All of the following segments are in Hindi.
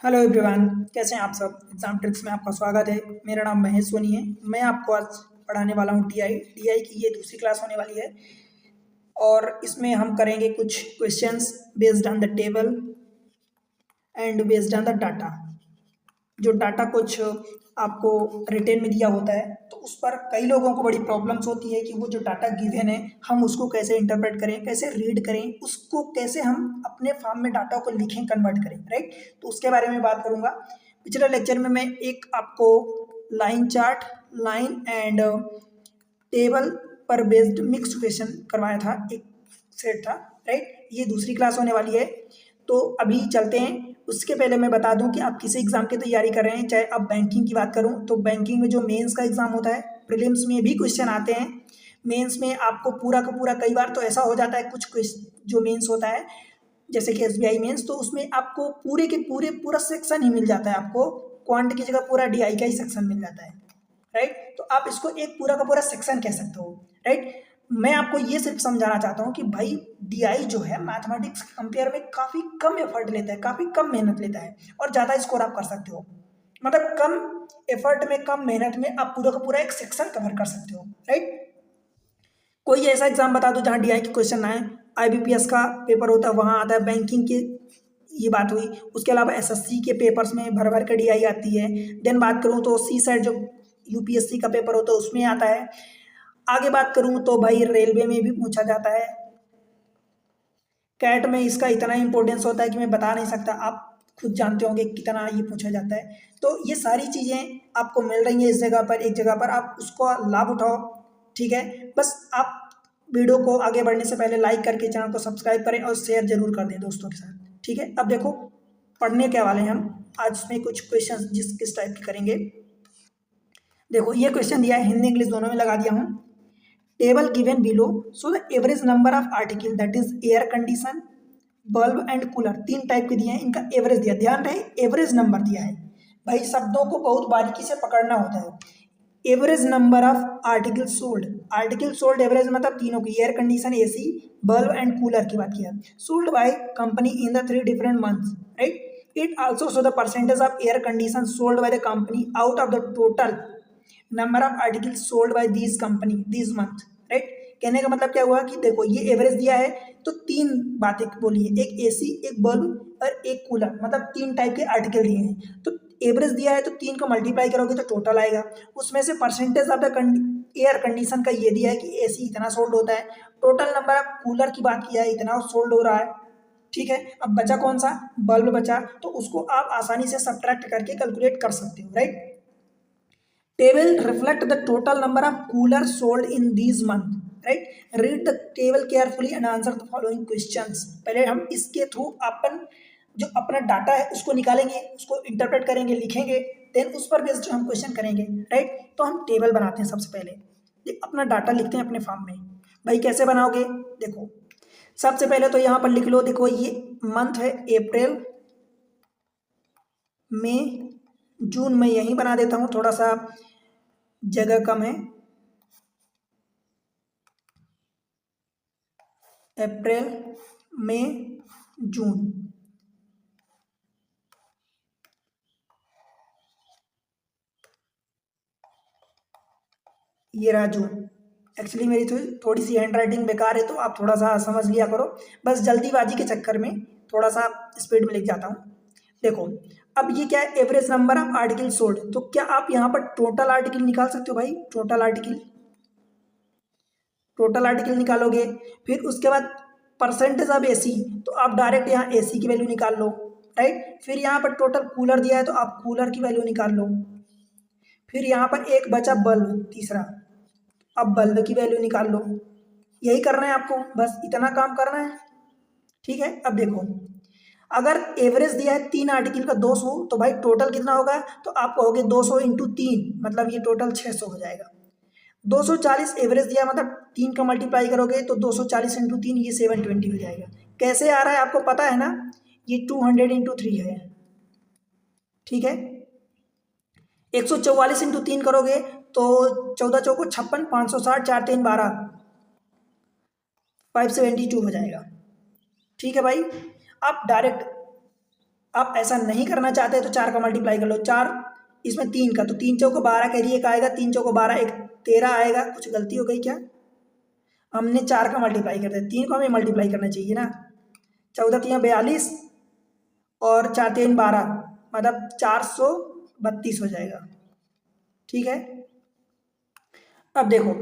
हेलो एवरीवन, कैसे हैं आप सब। एग्जाम ट्रिक्स में आपका स्वागत है। मेरा नाम महेश सोनी है। मैं आपको आज पढ़ाने वाला हूँ टीआई की ये दूसरी क्लास होने वाली है और इसमें हम करेंगे कुछ questions based on the table and based on the data. जो डाटा कुछ आपको रिटेन में दिया होता है तो उस पर कई लोगों को बड़ी प्रॉब्लम्स होती है कि वो जो डाटा गिवन है हम उसको कैसे इंटरप्रेट करें, कैसे रीड करें, उसको कैसे हम अपने फॉर्म में डाटा को लिखें, कन्वर्ट करें, राइट। तो उसके बारे में बात करूंगा। पिछले लेक्चर में मैं एक आपको line chart, line and table पर बेस्ड मिक्स क्वेश्चन करवाया था, एक सेट था, राइट। ये दूसरी क्लास होने वाली है तो अभी चलते हैं। उसके पहले मैं बता दूं कि आप किसी एग्जाम की तैयारी कर रहे हैं, चाहे आप बैंकिंग की बात करूं तो बैंकिंग में जो मेंस का एग्जाम होता है, प्रीलिम्स में भी क्वेश्चन आते हैं, मेंस में आपको पूरा का पूरा, कई बार तो ऐसा हो जाता है कुछ क्वेश्चन जो मेंस होता है जैसे कि एसबीआई मेंस, तो उसमें आपको पूरे के पूरे पूरा सेक्शन ही मिल जाता है, आपको क्वांट की जगह पूरा डीआई का ही सेक्शन मिल जाता है, राइट। तो आप इसको एक पूरा का पूरा सेक्शन कह सकते हो, राइट। मैं आपको ये सिर्फ समझाना चाहता हूँ कि भाई डीआई जो है मैथमेटिक्स के कंपेयर में काफ़ी कम एफर्ट लेता है, काफ़ी कम मेहनत लेता है और ज़्यादा स्कोर आप कर सकते हो। मतलब कम एफर्ट में, कम मेहनत में आप पूरा का पूरा एक सेक्शन कवर कर सकते हो, राइट। कोई ऐसा एग्जाम बता दो जहाँ डीआई के क्वेश्चन आए। आईबीपीएस का पेपर होता है, वहाँ आता है। बैंकिंग के ये बात हुई। उसके अलावा एसएससी के पेपर्स में भर भर के डीआई आती है। देन बात करूँ तो सी सेट जो यूपीएससी का पेपर होता है उसमें आता है। आगे बात करूँ तो भाई रेलवे में भी पूछा जाता है। कैट में इसका इतना इंपॉर्टेंस होता है कि मैं बता नहीं सकता, आप खुद जानते होंगे कितना ये पूछा जाता है। तो ये सारी चीज़ें आपको मिल रही हैं इस जगह पर, एक जगह पर, आप उसको लाभ उठाओ, ठीक है। बस आप वीडियो को आगे बढ़ने से पहले लाइक करके चैनल को सब्सक्राइब करें और शेयर जरूर कर दें दोस्तों के साथ, ठीक है। अब देखो पढ़ने क्या वाले हैं हम आज में, कुछ क्वेश्चन जिस किस टाइप के करेंगे। देखो ये क्वेश्चन दिया है, हिंदी इंग्लिश दोनों में लगा दिया हूँ। Table given below so the average number of article that is air condition, bulb and cooler, तीन टाइप के दिए हैं, इनका एवरेज दिया, ध्यान रहे एवरेज नंबर दिया है। भाई शब्दों को बहुत बारीकी से पकड़ना होता है। Average number of article sold, article sold average मतलब तीनों की, air condition, AC, bulb and cooler की बात किया। Sold by company in the 3 different months, right. It also show the percentage of air condition sold by the company out of the total number of article sold by these company this month, right. कहने का मतलब क्या हुआ कि देखो ये एवरेज दिया है तो तीन बातें बोली है, एक एसी, एक बल्ब और एक कूलर, मतलब तीन टाइप के आर्टिकल दिए हैं। तो एवरेज दिया है तो तीन को मल्टीप्लाई करोगे तो टोटल आएगा। उसमें से percentage of the air condition का ये दिया है कि एसी इतना सोल्ड होता है, टोटल नंबर ऑफ कूलर की बात किया है इतना सोल्ड हो रहा है, ठीक है। अब बचा कौन सा, बल्ब बचा, तो उसको आप आसानी से सब्ट्रैक्ट करके कैलकुलेट कर सकते हो, right. Table reflect the total number of coolers sold in these month, right. Read the table carefully and answer the following questions। पहले हम इसके थ्रू अपन जो अपना डाटा है उसको निकालेंगे, उसको इंटरप्रेट करेंगे, लिखेंगे, देन उस पर बेस्ड हम क्वेश्चन करेंगे, राइट। तो हम टेबल बनाते हैं सबसे पहले, अपना डाटा लिखते हैं अपने फॉर्म में। भाई कैसे बनाओगे, देखो सबसे पहले तो यहाँ पर लिख लो। देखो ये मंथ है अप्रैल, मई, जून। में यहीं बना देता हूँ, थोड़ा सा जगह कम है। अप्रैल, मई, जून। ये रहा जून। एक्चुअली मेरी थोड़ी सी हैंड राइटिंग बेकार है तो आप थोड़ा सा समझ लिया करो, बस जल्दीबाजी के चक्कर में थोड़ा सा स्पीड में लिख जाता हूँ। देखो अब ये क्या है, average number of article sold, तो क्या आप यहाँ पर टोटल आर्टिकल निकाल सकते हो भाई, टोटल आर्टिकल, टोटल आर्टिकल निकालोगे। फिर उसके बाद परसेंटेज ऑफ एसी, तो आप डायरेक्ट यहाँ एसी की वैल्यू निकाल लो, राइट। फिर यहाँ पर टोटल कूलर दिया है तो आप कूलर की वैल्यू निकाल लो। फिर यहाँ पर एक बचा बल्ब, तीसरा, अब बल्ब की वैल्यू निकाल लो। यही करना है आपको, बस इतना काम करना है, ठीक है। अब देखो अगर एवरेज दिया है तीन आर्टिकल का 200, तो भाई टोटल कितना होगा, तो आप कहोगे 200 इंटू तीन, मतलब ये टोटल 600 हो जाएगा। 240 एवरेज दिया, मतलब तीन का मल्टीप्लाई करोगे तो 240 इंटू तीन, ये 720 हो जाएगा। कैसे आ रहा है आपको पता है ना, ये 200 इंटू थ्री है, ठीक है। 144 इंटू तीन करोगे तो 14 चौको 56, 560, 4 3 12, 572 हो जाएगा, ठीक है भाई। आप डायरेक्ट आप ऐसा नहीं करना चाहते तो 4 का मल्टीप्लाई कर लो, 4 इसमें 3 का, तो 3 चौको 12 कैरी एक आएगा, 3 चौको 12 एक 13 आएगा। कुछ गलती हो गई क्या? हमने 4 का मल्टीप्लाई कर दिया, 3 को हमें मल्टीप्लाई करना चाहिए ना। 14 तियाँ 42 और 4 3 12, मतलब 432 हो जाएगा। ठीक है, अब देखो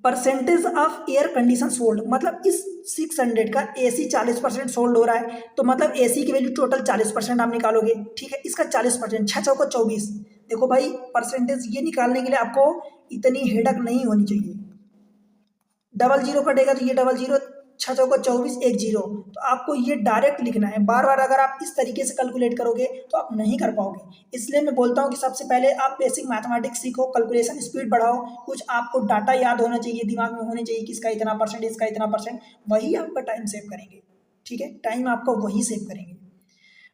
percentage of air condition sold, मतलब इस 600 का एसी 40% सोल्ड हो रहा है, तो मतलब एसी की वैल्यू टोटल 40% आप निकालोगे। ठीक है, इसका 40%, 6 चौको 24। देखो भाई परसेंटेज ये निकालने के लिए आपको इतनी हेडक नहीं होनी चाहिए। डबल जीरो कटेगा तो ये डबल जीरो, 6 चौको 24, एक जीरो, तो आपको ये डायरेक्ट लिखना है। बार बार अगर आप इस तरीके से कैलकुलेट करोगे तो आप नहीं कर पाओगे। इसलिए मैं बोलता हूँ कि सबसे पहले आप बेसिक मैथमेटिक्स सीखो, कैलकुलेशन स्पीड बढ़ाओ, कुछ आपको डाटा याद होना चाहिए, दिमाग में होने चाहिए कि इसका इतना परसेंट, इसका इतना परसेंट, वही आपका टाइम सेव करेंगे। ठीक है, टाइम आपका वही सेव करेंगे।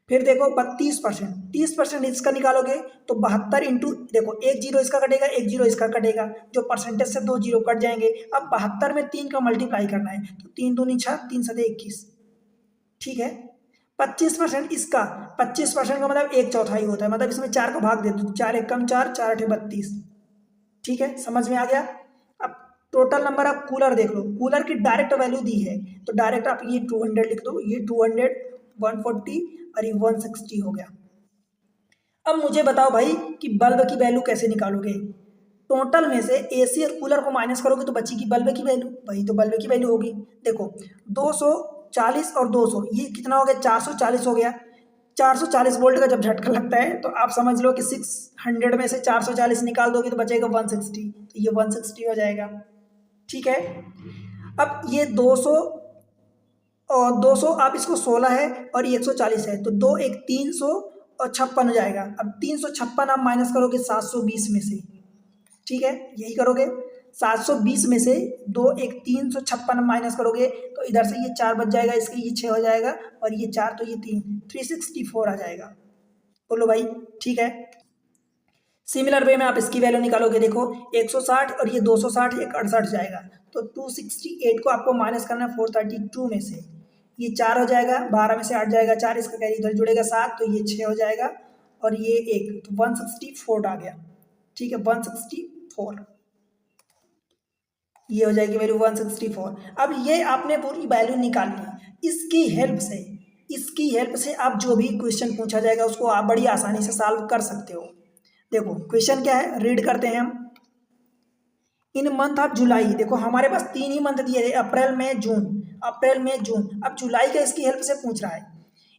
फिर देखो 32%, 30% इसका निकालोगे तो 72 इंटू, देखो एक जीरो इसका कटेगा, एक जीरो इसका कटेगा, जो परसेंटेज से 2 जीरो कट जाएंगे। अब 72 में 3 का मल्टीप्लाई करना है, तो 3 दूनी 6, 3 सते 21। ठीक है, 25% इसका, 25% का मतलब एक चौथाई होता है, मतलब इसमें 4 को भाग दे दो, 4 एक कम 4, 4 अठे 32। ठीक है, समझ में आ गया। अब टोटल नंबर आप कूलर देख लो, कूलर की डायरेक्ट वैल्यू दी है तो डायरेक्ट आप ये 200 लिख दो, ये 200, 140 और ये 160 हो गया। अब मुझे बताओ भाई कि बल्ब की वैल्यू कैसे निकालोगे। टोटल में से एसी और कूलर को माइनस करोगे तो बचेगी बल्ब की वैल्यू, वही तो बल्ब की वैल्यू होगी। देखो 240 और 200, ये कितना हो गया, 440 हो गया। 440 वोल्ट का जब झटका लगता है तो आप समझ लो कि 600 में से 440 निकाल दोगे तो बचेगा 160, तो ये 160 हो जाएगा। ठीक है, अब ये 200 और 200 आप इसको 16 है और ये 140 है, तो 2 एक 300 और 56 हो जाएगा। अब 356 आप माइनस करोगे 720 में से। ठीक है, यही करोगे, 720 में से 2 एक 356 माइनस करोगे तो इधर से ये 4 बच जाएगा, इसके ये 6 हो जाएगा और ये 4 तो ये 3, 364 आ जाएगा। बोलो भाई ठीक है। सिमिलर वे में आप इसकी वैल्यू निकालोगे, देखो 160 और ये 260, एक 68 जाएगा, तो 268 को आपको माइनस करना है 432 में से। ये 4 हो जाएगा, 12 में से 8 जाएगा, 4 इसका कैरी इधर जुड़ेगा 7, तो ये 6 हो जाएगा और ये 1, तो 164 आ गया। ठीक है, 164, ये हो जाएगी वैल्यू 164। अब ये आपने पूरी वैल्यू निकालनी, इसकी हेल्प से आप जो भी क्वेश्चन पूछा जाएगा उसको आप बड़ी आसानी से सॉल्व कर सकते हो। देखो क्वेश्चन क्या है, रीड करते हैं हम। इन मंथ ऑफ जुलाई, देखो हमारे पास 3 ही मंथ दिए थे, अप्रैल मई जून, अप्रैल मई जून। अब जुलाई का इसकी हेल्प से पूछ रहा है।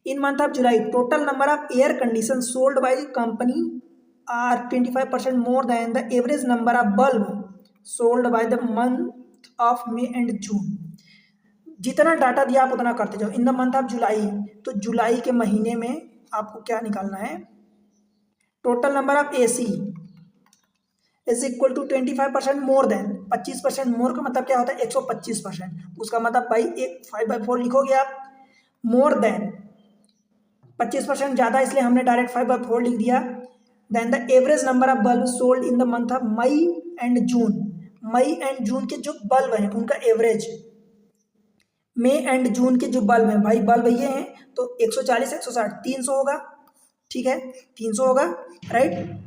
In month of July total number of air condition sold by the company are 25% more than the average number of bulb sold by the month of May and June. जितना डाटा दिया आप उतना करते जाओ। In the month of July, तो जुलाई के महीने में आपको क्या निकालना है, total number of AC is equal to 25% more than, 25% more का मतलब क्या होता है, 125%। उसका मतलब भाई एक 5/4 लिखोगे आप, मोर देन 25% ज़्यादा, इसलिए हमने डायरेक्ट 5/4 लिख दिया। Then the average number of bulb sold in the month of May and June, May and June के जो बल्ब हैं उनका एवरेज, मई एंड जून के जो बल्ब हैं, भाई बल्ब ये हैं तो 140, 160, 300 होगा। ठीक है, 300 होगा, राइट।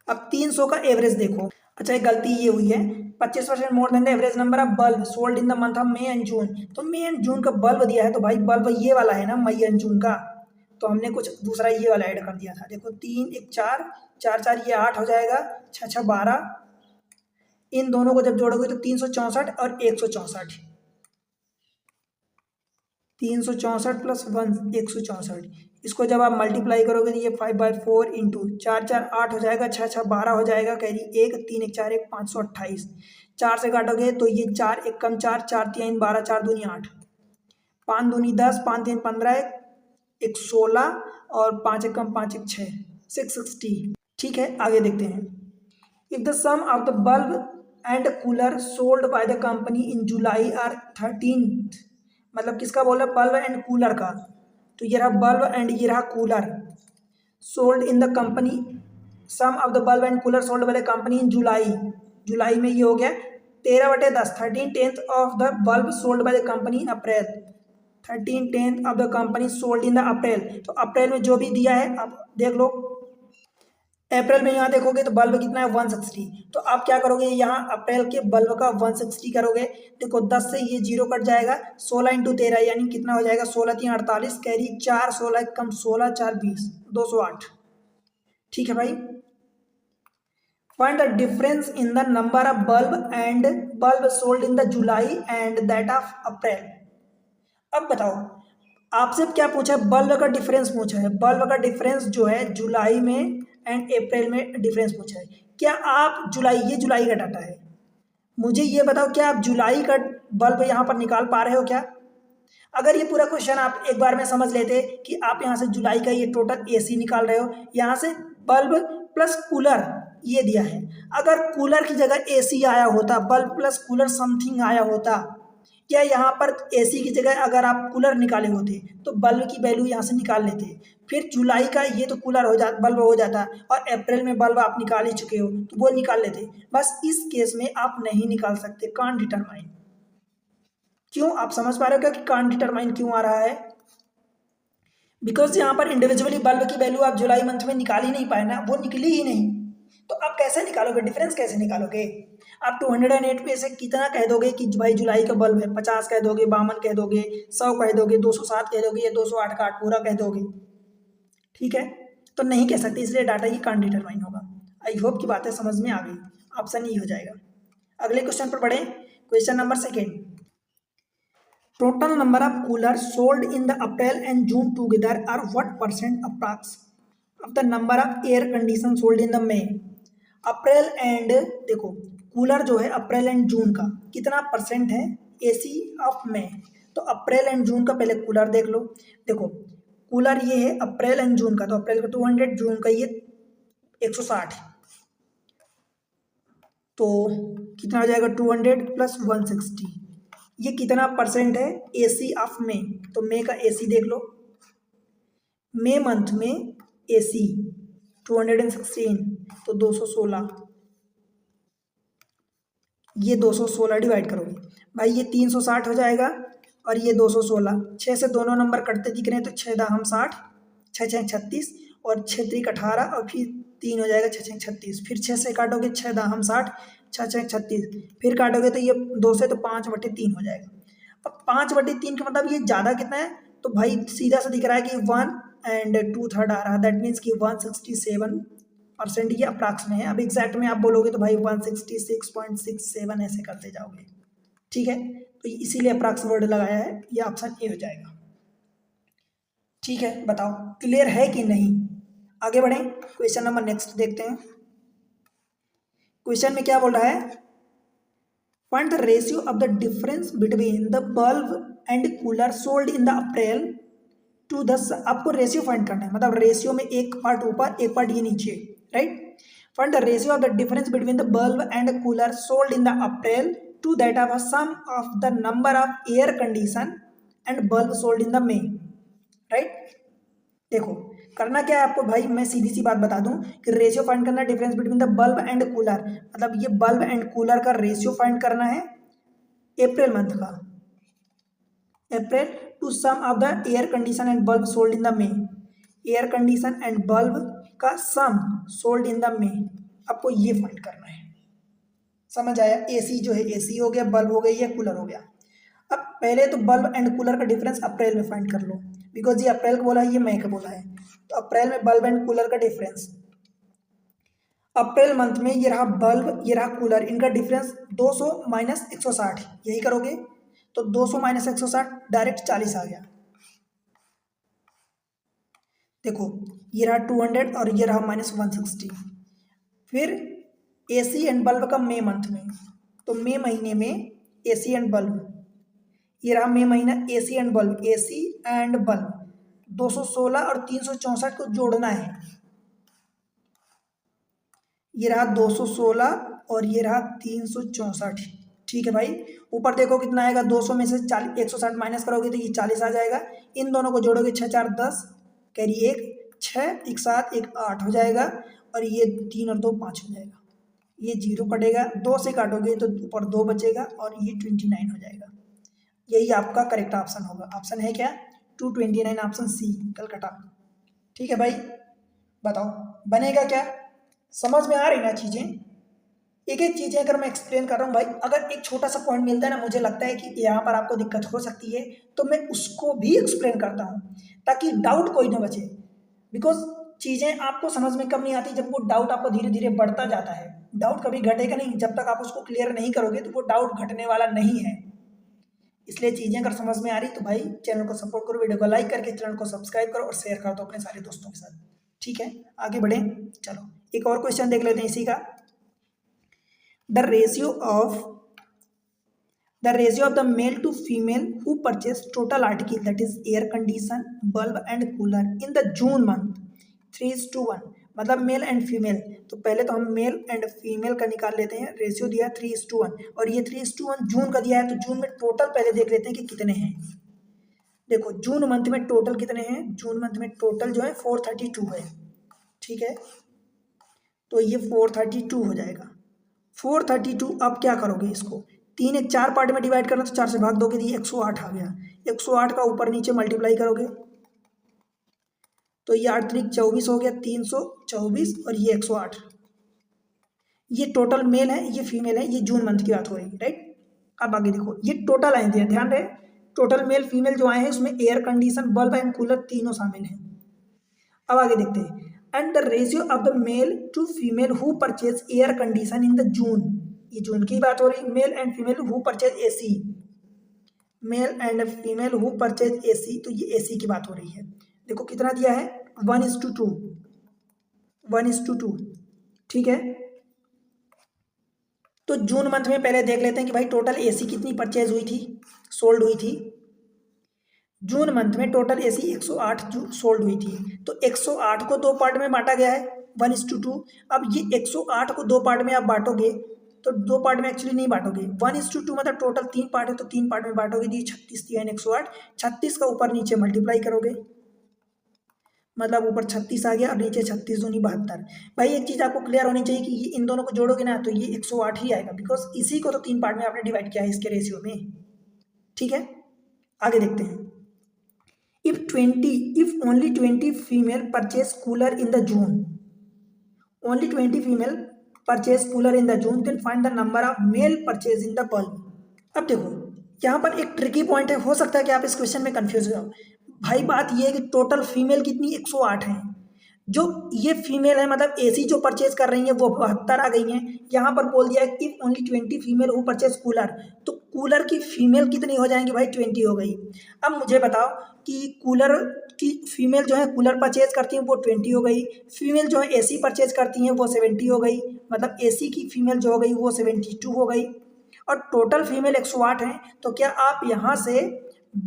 अब 300 का एवरेज देखो, अच्छा एक गलती ये हुई है, 25% more than the average number of bulb sold in the month of May and June, तो मई एंड जून का बल्ब दिया है तो भाई बल्ब ये वाला है ना, मई एंड जून का, तो हमने कुछ दूसरा ये वाला ऐड कर दिया था। देखो 3 एक 4, 4 4 ये 8 हो जाएगा, 6 6 12, इन दोनों को जब जोड़ोगे तो 364 और 164, 364 प्लस 1 164, इसको जब आप मल्टीप्लाई करोगे तो ये 5/4 इंटू 4 4 8 हो जाएगा, 6 6 12 हो जाएगा, कैरी 1 3 1 4 1 528, 4 से काटोगे तो ये 4 एक कम 4, 4 3 12, 4 दूनी 8, 5 दूनी 10, 5 3 15, 1 16 और 5 एक कम 5 एक 6, 660। ठीक है, आगे देखते हैं। If the sum of the bulb and cooler sold by the company in July are 13th, मतलब किसका बोला, बल्ब एंड कूलर का, तो ये रहा बल्ब एंड ये रहा cooler, sold in the company, some of the bulb and cooler sold by the company in July, जुलाई में ये हो गया 13/10, 13 10th of the bulb sold by the company in April, 13/10 of the company sold in the April. तो अप्रैल में जो भी दिया है आप देख लो। अप्रैल में यहाँ देखोगे तो बल्ब कितना है 160। तो आप क्या करोगे, यहाँ अप्रैल के बल्ब का 160 करोगे। देखो 10 से ये जीरो कट जाएगा, 16 × 13 यानी कितना हो जाएगा, 16 3 48, कैरी 4, 16 कम 16 4 20, 208। ठीक है भाई। Find the difference in the number of bulb and bulb sold in the July and that of April. अब बताओ आपसे क्या पूछा है, बल्ब का डिफरेंस पूछा है। बल्ब का डिफरेंस जो है जुलाई में एंड अप्रैल में डिफरेंस पूछा है। क्या आप जुलाई, ये जुलाई का डाटा है, मुझे ये बताओ क्या आप जुलाई का बल्ब यहाँ पर निकाल पा रहे हो क्या? अगर ये पूरा क्वेश्चन आप एक बार में समझ लेते कि आप यहाँ से जुलाई का ये टोटल एसी निकाल रहे हो, यहाँ से बल्ब प्लस कूलर ये दिया है। अगर कूलर की जगह एसी आया होता, बल्ब प्लस कूलर समथिंग आया होता, या यहाँ पर एसी की जगह अगर आप कूलर निकाले होते तो बल्ब की वैल्यू यहाँ से निकाल लेते। फिर जुलाई का ये तो कूलर हो जाता, बल्ब हो जाता, और अप्रैल में बल्ब आप निकाल ही चुके हो तो वो निकाल लेते। बस इस केस में आप नहीं निकाल सकते, कांट डिटरमाइन। क्यों, आप समझ पा रहे हो क्या कि कांट डिटरमाइन क्यों आ रहा है? बिकॉज यहाँ पर इंडिविजुअली बल्ब की वैल्यू आप जुलाई मंथ में निकाल ही नहीं पाए ना, वो निकली ही नहीं। तो आप कैसे निकालोगे डिफरेंस, कैसे निकालोगे? आप 208 पे से कितना कह दोगे कि भाई जुलाई का बल्ब है, 50 कह दोगे, 52 कह दोगे, 100 कह दोगे, 207 कह दोगे, या 208 का 8 पूरा कह दोगे? ठीक है, तो नहीं कह सकते, इसलिए डाटा ये कांट डिटरमाइन होगा। आई होप की बातें समझ में आ गई, ऑप्शन ई हो जाएगा। अगले क्वेश्चन पर बढ़े, question number 2। Total number of cooler sold in the April and June together are what percent approx of the number of air condition sold in the May. April and, देखो कूलर जो है अप्रैल एंड जून का कितना परसेंट है एसी ऑफ मे। तो अप्रैल एंड जून का पहले कूलर देख लो। देखो कूलर ये है अप्रैल एंड जून का, तो अप्रैल का 200, जून का ये 160, तो कितना हो जाएगा 200 प्लस 160। ये कितना परसेंट है एसी ऑफ मे। तो मे का एसी देख लो, मे मंथ में एसी 216, तो 216, ये 216 डिवाइड करोगे भाई, ये 360 हो जाएगा और ये 216, 6 से दोनों नंबर कटते दिख रहे हैं, तो 6 दाम 60, 6 6 36 और 6 3 18, और फिर 3 हो जाएगा 6 6 36, फिर 6 से काटोगे 6 दाम 60, 6 6 36, फिर काटोगे तो ये 2 से तो 5/3 हो जाएगा। अब 5/3 का मतलब ये ज़्यादा कितना है, तो भाई सीधा सा दिख रहा है कि 1 एंड 2/3 आ रहा है, दैट मीन्स कि 167% ये अप्रॉक्स में है। अब एग्जैक्ट में आप बोलोगे तो भाई 166.67 ऐसे करते जाओगे। ठीक है, तो इसीलिए अप्रॉक्स वर्ड लगाया है, ये ऑप्शन ए हो जाएगा। ठीक है, बताओ क्लियर है कि नहीं? आगे बढ़ें, क्वेश्चन नंबर नेक्स्ट देखते हैं। क्वेश्चन में क्या बोल रहा है, find the ratio of the difference between the bulb and cooler sold in the April to the. आपको रेशियो फाइंड करना है, मतलब रेशियो में एक पार्ट ऊपर एक पार्ट ये नीचे, right. Find the ratio of the difference between the bulb and cooler sold in the April to that of sum of the number of air condition and bulb sold in the May, right. देखो करना क्या है आपको भाई, मैं सीधी सी बात बता दूं कि रेशियो फाइंड करना है difference between the bulb and cooler, मतलब ये बल्ब एंड कूलर का रेशियो फाइंड करना है अप्रैल मंथ का, April to sum of the air condition and bulb sold in the May, air condition and bulb का सम सोल्ड इन द मे, आपको ये फाइंड करना है। समझ आया? एसी जो है एसी हो गया, बल्ब हो गई या कूलर हो गया। अब पहले तो बल्ब एंड कूलर का डिफरेंस अप्रैल में फाइंड कर लो, बिकॉज ये अप्रैल का बोला है, ये मई का बोला है। तो अप्रैल में बल्ब एंड कूलर का डिफरेंस, अप्रैल मंथ में ये रहा बल्ब, ये रहा कूलर, इनका डिफरेंस 200 माइनस 160, यही करोगे तो 200 माइनस 160 डायरेक्ट 40 आ गया। देखो ये रहा 200 और ये रहा माइनस 160। फिर एसी एंड बल्ब का मई मंथ में, तो मई महीने में एसी एंड बल्ब, ये रहा मई महीना AC and bulb, AC and bulb 216 और 364 को जोड़ना है, ये रहा 216 और ये रहा 364। ठीक है भाई, ऊपर देखो कितना आएगा, 200 में से 40 160 माइनस करोगे तो ये 40 आ जाएगा, इन दोनों को जोड़ोगे 6 4 10, कैरी 1 6 1 7 1 8 हो जाएगा, और ये 3 और 2 5 हो जाएगा, ये 0 कटेगा, 2 से काटोगे तो ऊपर 2 बचेगा और ये 29 हो जाएगा। यही आपका करेक्ट ऑप्शन होगा। ऑप्शन है क्या? 229, ऑप्शन सी कलकत्ता। ठीक है भाई, बताओ बनेगा क्या? समझ में आ रही ना चीज़ें? एक एक चीज़ें अगर मैं एक्सप्लेन कर रहा हूँ भाई, अगर एक छोटा सा पॉइंट मिलता है ना, मुझे लगता है कि यहाँ पर आपको दिक्कत हो सकती है, तो मैं उसको भी एक्सप्लेन करता हूँ ताकि डाउट कोई ना बचे। बिकॉज चीज़ें आपको समझ में कब नहीं आती, जब वो डाउट आपको धीरे धीरे बढ़ता जाता है। डाउट कभी घटेगा नहीं, जब तक आप उसको क्लियर नहीं करोगे तो वो डाउट घटने वाला नहीं है। इसलिए चीज़ें अगर समझ में आ रही तो भाई चैनल को सपोर्ट करो, वीडियो को लाइक करके चैनल को सब्सक्राइब करो और शेयर कर दो अपने सारे दोस्तों के साथ। ठीक है, आगे बढ़े। चलो एक और क्वेश्चन देख लेते हैं इसी का। The ratio of the male to female who purchase total article, that is air condition, bulb and cooler in the June month 3:1, मतलब मेल एंड फीमेल। तो पहले तो हम मेल एंड फीमेल का निकाल लेते हैं। रेशियो दिया 3:1 और ये 3:1 जून का दिया है, तो जून में टोटल पहले देख लेते हैं कि कितने हैं। देखो जून मंथ में टोटल कितने हैं, जून मंथ में टोटल जो है 432 है। ठीक है, तो ये 432 हो जाएगा। 432 अब क्या करोगे, इसको 3 एक 4 पार्ट में डिवाइड करना, तो 4 से भाग दोगे तो ये 108 आ गया। 108 का ऊपर नीचे मल्टीप्लाई करोगे तो ये 8 त्रिक 24 हो गया, 324 और ये 108। ये टोटल मेल है, ये फीमेल है, ये जून मंथ की बात हो रही है, राइट। अब आगे देखो, ये टोटल आए थे, ध्यान रहे टोटल मेल फीमेल जो आए हैं उसमें air condition, bulb and cooler तीनों शामिल हैं। अब आगे देखते हैं। And the ratio of the male to female who purchase air condition in the June, ये जून की बात हो रही। Male and female who purchase AC, male and female who purchase AC, तो ये एसी की बात हो रही है। देखो कितना दिया है, 1:2, 1:2। ठीक है, तो जून मंथ में पहले देख लेते हैं कि भाई टोटल एसी कितनी परचेज हुई थी, सोल्ड हुई थी। जून मंथ में टोटल एसी 108 सोल्ड हुई थी। तो 108 को 2 पार्ट में बांटा गया है, 1:2। अब ये 108 को 2 पार्ट में आप बांटोगे, तो 2 पार्ट में एक्चुअली नहीं बांटोगे, 1:2 मतलब टोटल 3 पार्ट है, तो 3 पार्ट में बांटोगे तो ये 36 दिया है 108। 36 का ऊपर नीचे मल्टीप्लाई करोगे, मतलब ऊपर 36 आ गया और नीचे 36 दूनी 72। भाई एक चीज़ आपको क्लियर होनी चाहिए कि ये इन दोनों को जोड़ोगे ना तो ये 108 ही आएगा, बिकॉज इसी को तो 3 पार्ट में आपने डिवाइड किया है इसके रेशियो में। ठीक है, आगे देखते हैं। if only 20 female purchase cooler in the June, only 20 female purchase cooler in the June, then find the number of male purchase in the bulb। अब देखो यहाँ पर एक ट्रिकी पॉइंट है, हो सकता है कि आप इस क्वेश्चन में कंफ्यूज हो जाओ। भाई बात ये है कि टोटल फीमेल कितनी 108 है, जो ये फीमेल है मतलब एसी जो परचेज कर रही है वो 72 आ गई हैं। यहाँ पर बोल दिया है कि only 20 female who purchase cooler, तो कूलर की फीमेल कितनी हो जाएंगी भाई, 20 हो गई। अब मुझे बताओ कि कूलर की फीमेल जो है कूलर परचेज करती हैं वो 20 हो गई, फीमेल जो है एसी परचेज करती हैं वो 70 हो गई, मतलब एसी की फीमेल जो हो गई वो 72 हो गई, और टोटल फीमेल 108 हैं। तो क्या आप यहाँ से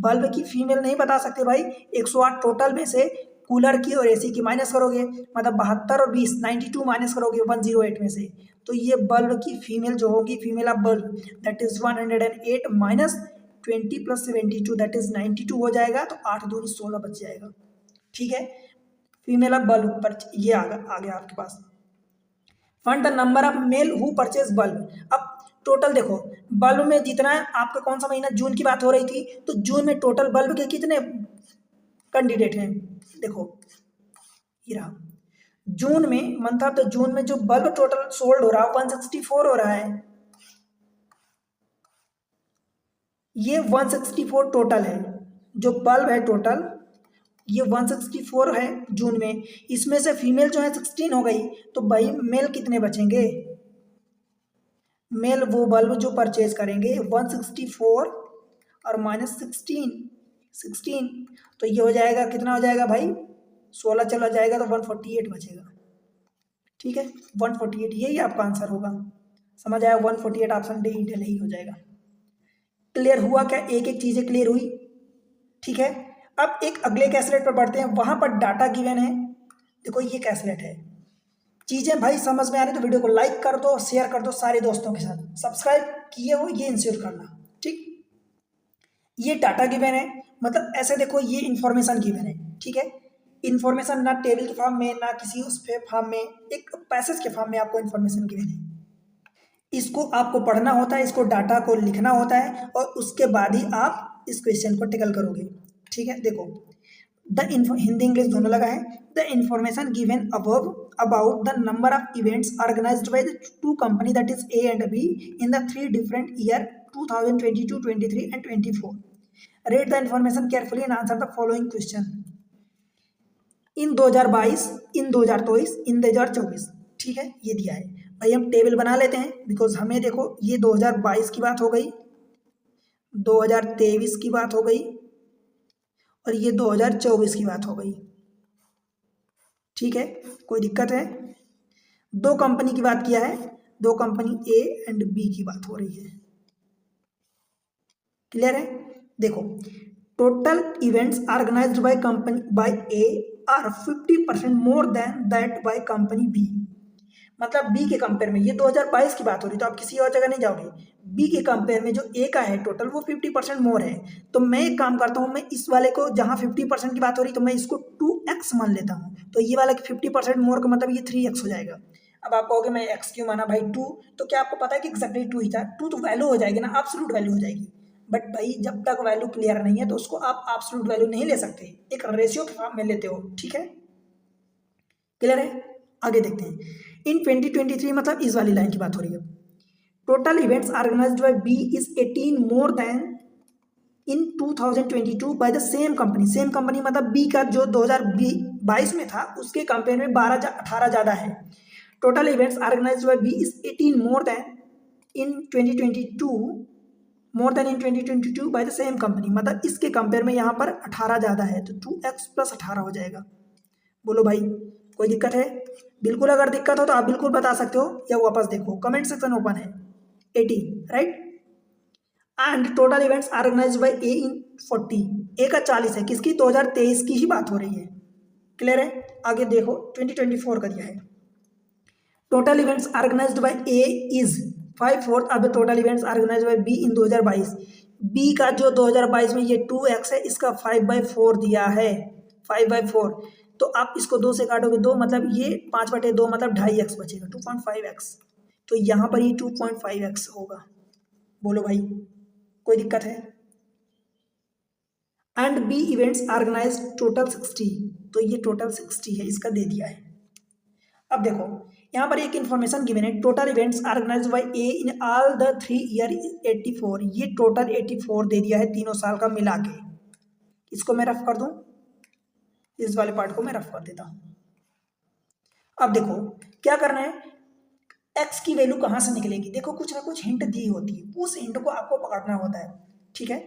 बल्ब की फीमेल नहीं बता सकते भाई, 108 टोटल में से कूलर की और एसी की माइनस करोगे, मतलब 72 और 20 92 माइनस करोगे 108 में से, तो ये बल्ब की फीमेल जो होगी, female of bulb that is 108 minus 20 plus 72 that is 92 हो जाएगा, तो 8 दूनी 16 बच जाएगा। ठीक है, फीमेल ऑफ बल्ब पर ये आ गया आपके पास। Find the number of male who purchase bulb. अब टोटल देखो बल्ब में जितना है, आपका कौन सा महीना, जून की बात हो रही थी, तो जून में टोटल बल्ब के कितने कैंडिडेट हैं, देखो ये रहा जून में, मंथ ऑफ द जून में जो बल्ब टोटल सोल्ड हो रहा है 164 हो रहा है, ये 164 टोटल है जो बल्ब है टोटल, ये 164 है जून में। इसमें से फीमेल जो है 16 हो गई, तो भाई मेल कितने बचेंगे, मेल वो बल्ब जो परचेज करेंगे 164 और माइनस 16, तो ये हो जाएगा कितना हो जाएगा भाई, 16 चला जाएगा तो 148 बचेगा। ठीक है, 148 यही आपका आंसर होगा। समझ आया, 148 ऑप्शन डी ही हो जाएगा। क्लियर हुआ क्या, एक एक चीज़ें क्लियर हुई। ठीक है, अब एक अगले कैसलेट पर बढ़ते हैं, वहां पर डाटा गिवन है। देखो ये कैसलेट है, चीज़ें भाई समझ में आ रही तो वीडियो को लाइक कर दो, शेयर कर दो सारे दोस्तों के साथ, सब्सक्राइब किए हो ये इंश्योर करना। ठीक, ये डाटा गिवन है, मतलब ऐसे देखो ये इन्फॉर्मेशन गिवन है। ठीक है, इन्फॉर्मेशन ना टेबल के फॉर्म में ना किसी उस पे फॉर्म में, एक पैसेज के फॉर्म में आपको इन्फॉर्मेशन गिवन है। इसको आपको पढ़ना होता है, इसको डाटा को लिखना होता है और उसके बाद ही आप इस क्वेश्चन को टिकल करोगे। ठीक है, देखो हिंदी इंग्लिश दोनों लगा है। The information given above about the number of events organised by the two company that is A and B in the three different year 2022, 23 and 24। Read the information carefully and answer the following question in 2022, in 2023, in 2024। ठीक है, ये दिया है भाई, हम टेबल बना लेते हैं बिकॉज हमें देखो ये 2022 की बात हो गई, 2023 की बात हो गई और ये 2024 की बात हो गई। ठीक है, कोई दिक्कत है? दो कंपनी की बात किया है, दो कंपनी ए एंड बी की बात हो रही है। क्लियर है? देखो total events organised by company by A are 50% more than that by company B. मतलब बी के कंपेयर में, ये 2022 की बात हो रही तो आप किसी और जगह नहीं जाओगे, बी के कंपेयर में जो ए का है टोटल वो 50% मोर है। तो मैं एक काम करता हूँ, मैं इस वाले को जहाँ 50% की बात हो रही तो मैं इसको 2x मान लेता हूँ, तो ये वाला 50% मोर का मतलब ये 3x हो जाएगा। अब आप कहोगे मैं x क्यों माना भाई 2, तो क्या आपको पता है कि एक्जैक्टली 2 ही था? 2 तो वैल्यू हो जाएगी ना, एब्सोल्यूट वैल्यू हो जाएगी। बट भाई जब तक वैल्यू क्लियर नहीं है तो उसको आप एब्सोल्यूट वैल्यू नहीं ले सकते, एक रेशियो के फॉर्म में लेते हो। ठीक है, क्लियर है? आगे देखते हैं। इन 2023 मतलब इस वाली लाइन की बात हो रही है। Total events organised by B is 18 more than in 2022 by the same company. Same company मतलब बी का जो 2022 में था उसके कंपेयर में 18 ज़्यादा है। Total events organised by B is 18 more than in 2022, more than in 2022 by the same company, मतलब इसके कंपेयर में यहाँ पर 18 ज़्यादा है, तो 2x प्लस 18 हो जाएगा। बोलो भाई कोई दिक्कत है? बिल्कुल, अगर दिक्कत हो तो आप बिल्कुल बता सकते हो या वापस देखो, कमेंट सेक्शन ओपन है। 18 right. And total events organised by A in 40, A का 40 है, किसकी? 2023 की ही बात हो रही है। क्लियर है? आगे देखो 2024 का दिया है। Total events organised by A is 5/4। अब total events organised by B in 2022, B का जो 2022 में ये 2x है, इसका 5/4 दिया है, 5/4। तो आप इसको 2 से काटोगे 2, मतलब ये 5/2 मतलब 2.5x बचेगा, 2.5x। तो यहाँ पर ये 2.5x होगा। बोलो भाई कोई दिक्कत है? And B events organise total 60, तो ये टोटल 60 है, इसका दे दिया है। अब देखो यहाँ पर एक इन्फॉर्मेशन गिवन है, total events organised by A in all the 3 year 84, ये टोटल 84 दे दिया है तीनों साल का मिला के। इसको मैं रफ कर दूं, इस वाले पार्ट को मैं रफ कर देता हूं। अब देखो क्या करना है, एक्स की वैल्यू कहाँ से निकलेगी? देखो कुछ ना कुछ हिंट दी होती है, उस हिंट को आपको पकड़ना होता है। ठीक है,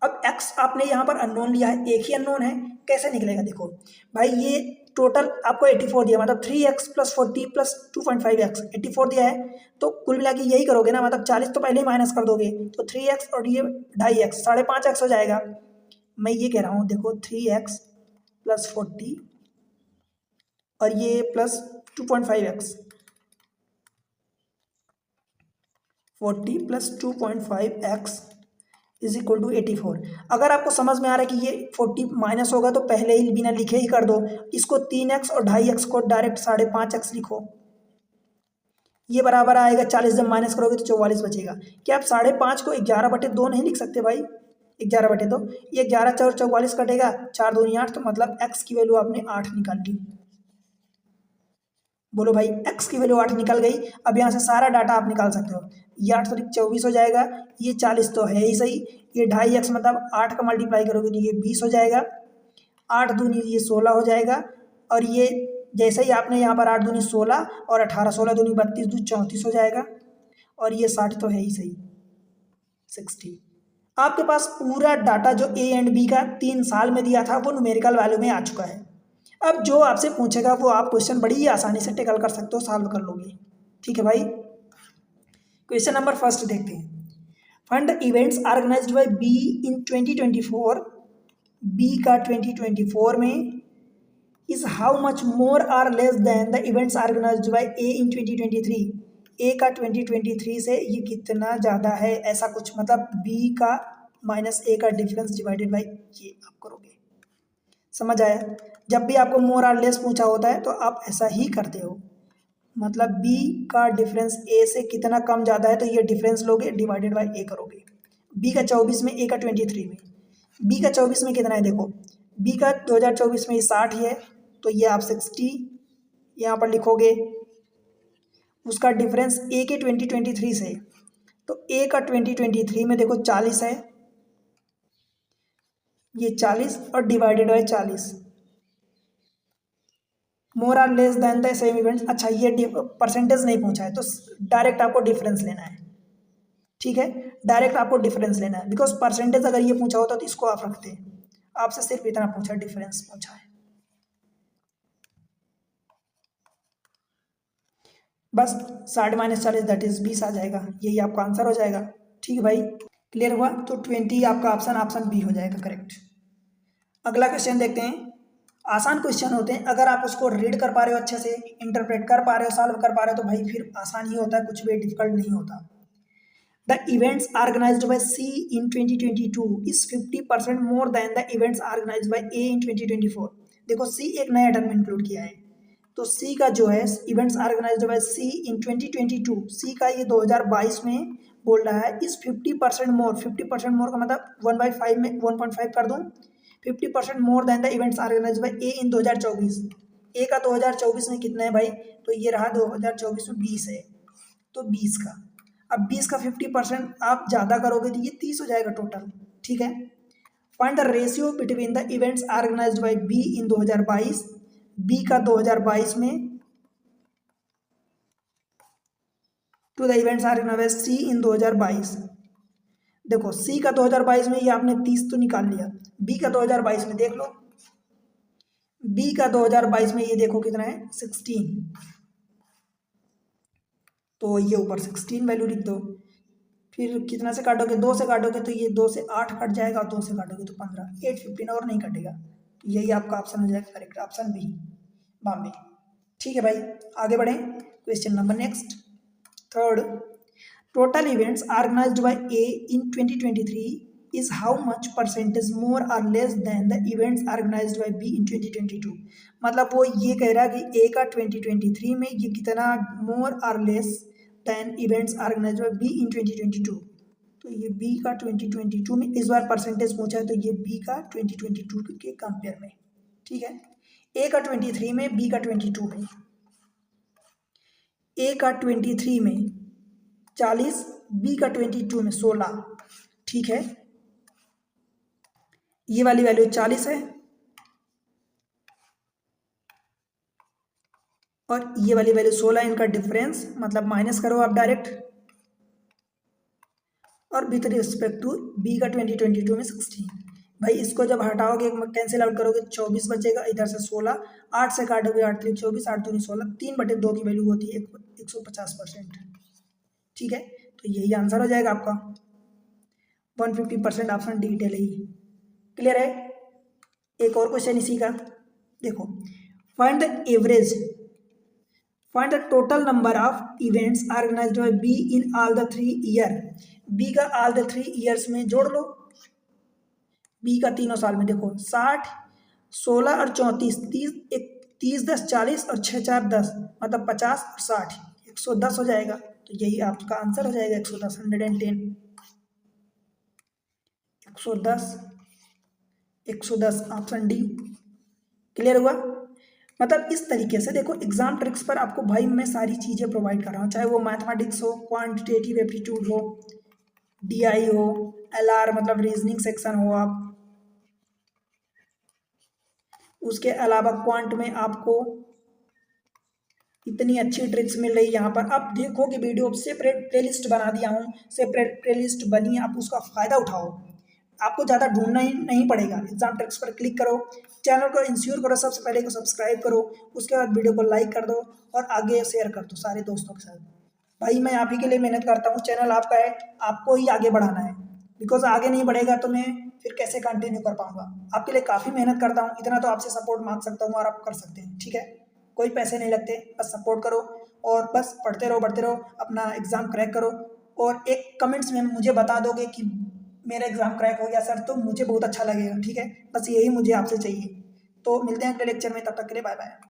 अब एक्स आपने यहाँ पर अननोन लिया है, एक ही अननोन है, कैसे निकलेगा? देखो भाई ये टोटल आपको 84 दिया, मतलब 3x प्लस 40 प्लस 2.5x 84 दिया है, तो कुल मिला के यही करोगे ना, मतलब 40 तो पहले ही माइनस कर दोगे, तो 3x और ये 2.5x 5.5x हो जाएगा। मैं ये कह रहा हूँ देखो 3x प्लस 40 और ये plus 2.5x, 40 plus 2.5x is equal to 84। अगर आपको समझ में आ रहा है कि ये 40 माइनस होगा तो पहले ही बिना लिखे ही कर दो, इसको 3x और 2.5x को डायरेक्ट 5.5x लिखो, ये बराबर आएगा 40, जब माइनस करोगे तो 44 बचेगा। क्या आप 5.5 को 11/2 नहीं लिख सकते भाई? 11/2, ये 11 और 44 कटेगा, 4 दूनी 8, तो मतलब x की वैल्यू आपने 8 निकाल ली। बोलो भाई x की वैल्यू 8 निकल गई। अब यहाँ से सारा डाटा आप निकाल सकते हो, ये 8 तारीख 24 हो जाएगा, ये 40 तो है ही सही, ये 2.5x मतलब 8 का मल्टीप्लाई करोगे तो ये 20 हो जाएगा, 8 दूनी ये 16 हो जाएगा, और ये जैसे ही आपने यहाँ पर 8 दूनी 16 और 18, 16 दूनी 32, 34 हो जाएगा, और ये 60 तो है ही सही, 60। आपके पास पूरा डाटा जो ए एंड बी का 3 साल में दिया था वो न्यूमेरिकल वैल्यू में आ चुका है। अब जो आपसे पूछेगा वो आप क्वेश्चन बड़ी ही आसानी से टेकल कर सकते हो, सॉल्व कर लोगे। ठीक है भाई, क्वेश्चन नंबर फर्स्ट देखते हैं। Find events organised by B in 2024, B का 2024 में is how much more or less than the events organised by A in 2023, A का 2023 से ये कितना ज़्यादा है, ऐसा कुछ, मतलब बी का माइनस ए का डिफरेंस डिवाइडेड बाई ये आप करोगे। समझ आया? जब भी आपको मोर और लेस पूछा होता है तो आप ऐसा ही करते हो, मतलब बी का डिफरेंस ए से कितना कम ज़्यादा है, तो ये डिफरेंस लोगे डिवाइडेड बाय ए करोगे। बी का 24 में, ए का 23 में। बी का 24 में कितना है देखो, बी का 2024 में 60 ही है, तो ये आप 60 यहाँ पर लिखोगे। उसका डिफरेंस ए के 2023 से, तो ए का 2023 में देखो 40 है, ये 40 और divided by 40, more or less than the same events. अच्छा ये परसेंटेज नहीं पूछा है, तो डायरेक्ट आपको डिफरेंस लेना है, ठीक है, डायरेक्ट आपको डिफरेंस लेना है, बिकॉज परसेंटेज अगर ये पूछा होता तो इसको आप रखते, आपसे सिर्फ इतना पूछा, डिफरेंस पूछा है। बस 60 माइनस 40 दैट इज 20 आ जाएगा, यही आपका आंसर हो जाएगा। ठीक है भाई, क्लियर हुआ? तो 20 आपका ऑप्शन बी हो जाएगा करेक्ट। अगला क्वेश्चन देखते हैं। आसान क्वेश्चन होते हैं, अगर आप उसको रीड कर पा रहे हो, अच्छे से इंटरप्रेट कर पा रहे हो, सॉल्व कर पा रहे हो, तो भाई फिर आसान ही होता है, कुछ भी डिफिकल्ट नहीं होता। The events organized by C in 2022 is 50% more than the events organized by A in 2024। देखो C एक नया टर्म इंक्लूड किया है, तो C का जो है events organised by C in 2022, C का ये 2022 में बोल रहा है इस 50% मोर। 50% मोर का मतलब 1/5 में 1.5 कर दूँ, 50% more than the events organised by A in 2024। A का 2024 में कितना है भाई, तो ये रहा 2024 में 20 है, तो 20 का, अब 20 का 50% आप ज़्यादा करोगे तो ये 30 हो जाएगा टोटल। ठीक है, find the ratio between the events organised by B in 2022, B का 2022 में to the events organised by C in 2022। देखो सी का 2022 में ये आपने 30 तो निकाल लिया, बी का 2022 में देख लो, बी का 2022 में ये देखो कितना है 16, तो ये ऊपर 16 वैल्यू लिख दो, फिर कितना से काटोगे, 2 से काटोगे तो ये 2 से 8 कट जाएगा, और 2 से काटोगे तो 15, 8 15 और नहीं कटेगा, तो यही आपका ऑप्शन हो जाएगा करेक्ट, ऑप्शन बी बॉम्बे। ठीक है भाई, आगे बढ़ें, question number next third. Total events organised by A in 2023 is how much percentage more or less than the events organized by B in 2022। मतलब वो ये कह रहा है कि A का 2023 में ये कितना more or less than events organized by B in 2022, तो ये B का 2022 में इस बार परसेंटेज पूछा है, तो ये B का 2022 के कंपेयर में। ठीक है, A का 23 में, B का 22 में, A का 23 में 40, B का 22 में 16। ठीक है, ये वाली वैल्यू 40 है और ये वाली वैल्यू 16, इनका डिफरेंस मतलब माइनस करो आप डायरेक्ट, और विथ रिस्पेक्ट टू बी का 2022 में 16। भाई इसको जब हटाओगे कैंसिल आउट करोगे 24 बचेगा, इधर से 16, 8 से काटोगे 8 3 24, 8 दूनी 16, 3/2 की वैल्यू होती है 150%। ठीक है, तो यही आंसर हो जाएगा आपका 150%, ऑप्शन डी टेल ही। क्लियर है? एक और क्वेश्चन इसी का देखो, find the average, find the total number of events organised by B in all the 3 year. B का ऑल द 3 ईयर्स में जोड़ लो, बी का तीनों साल में देखो 60, 16 और 34, 30 10 40 और 6 4 10, मतलब 50 और 60, 110 हो जाएगा, तो यही आपका आंसर हो जाएगा 110, 110, 110 ऑप्शन डी। क्लियर हुआ? मतलब इस तरीके से देखो, एग्जाम ट्रिक्स पर आपको भाई मैं सारी चीज़ें प्रोवाइड कर रहा हूँ, चाहे वो मैथमेटिक्स हो, क्वांटिटेटिव एप्टीट्यूड हो, डीआई हो, एलआर मतलब रीजनिंग सेक्शन हो, आप उसके अलावा क्वांट में आपको इतनी अच्छी ट्रिक्स मिल रही है यहाँ पर। आप देखो कि वीडियो सेपरेट प्लेलिस्ट बना दिया हूँ, सेपरेट प्लेलिस्ट बनी है, आप उसका फ़ायदा उठाओ, आपको ज़्यादा ढूंढना ही नहीं पड़ेगा। एग्जाम ट्रिक्स पर क्लिक करो, चैनल को इंश्योर करो, सबसे पहले को सब्सक्राइब करो, उसके बाद वीडियो को लाइक कर दो और आगे शेयर कर दो सारे दोस्तों के साथ। भाई मैं आप ही के लिए मेहनत करता हूँ, चैनल आपका है, आपको ही आगे बढ़ाना है, बिकॉज आगे नहीं बढ़ेगा तो मैं फिर कैसे कंटिन्यू कर पाऊंगा। आपके लिए काफ़ी मेहनत करता हूँ, इतना तो आपसे सपोर्ट मांग सकता हूँ और आप कर सकते हैं। ठीक है, कोई पैसे नहीं लगते, बस सपोर्ट करो और बस पढ़ते रहो, बढ़ते रहो, अपना एग्ज़ाम क्रैक करो, और एक कमेंट्स में मुझे बता दोगे कि मेरा एग्ज़ाम क्रैक हो गया सर, तो मुझे बहुत अच्छा लगेगा। ठीक है, बस यही मुझे आपसे चाहिए। तो मिलते हैं अगले लेक्चर में, तब तक के लिए बाय बाय।